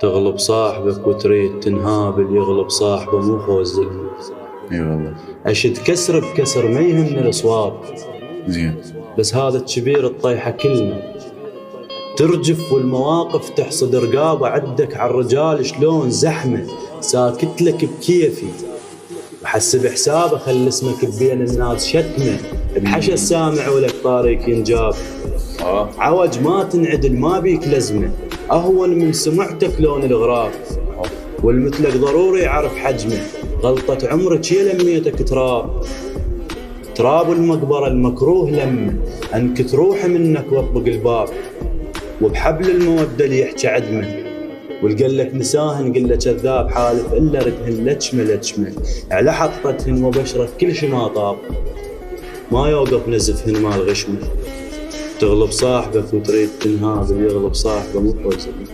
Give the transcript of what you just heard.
تغلب صاحبك وتريد تنهاب، اللي يغلب صاحبه مو خوز ظلم. اي والله. اشد كسر بكسر ما يهمني الاصواب، زين. بس هذا الكبير الطيحة كلمة ترجف والمواقف تحصد رقابة. عدك عالرجال شلون زحمة ساكت لك بكيفي، وحسب حسابه خل اسمك بين الناس شتمة. بحشا السامع ولك طاريك ينجاب، عوج ما تنعدل ما بيك لزمة، أهون من سمعتك لون الغراب. والمثلك ضروري يعرف حجمه، غلطة عمرك يا لميتك تراب المقبرة المكروه لما أنكت روحي منك واطبق الباب. وبحبل المودة اللي يحكي عدمه، والقلك نساهن قل كذاب حالف إلا ردهن لجمة على حطتهن وبشرة كل شي ما طاب، ما يوقف نزفهن مال غشمه. تغلب صاحبك وتريد تنهاب، اللي يغلب صاحبه مو خوز ظلم.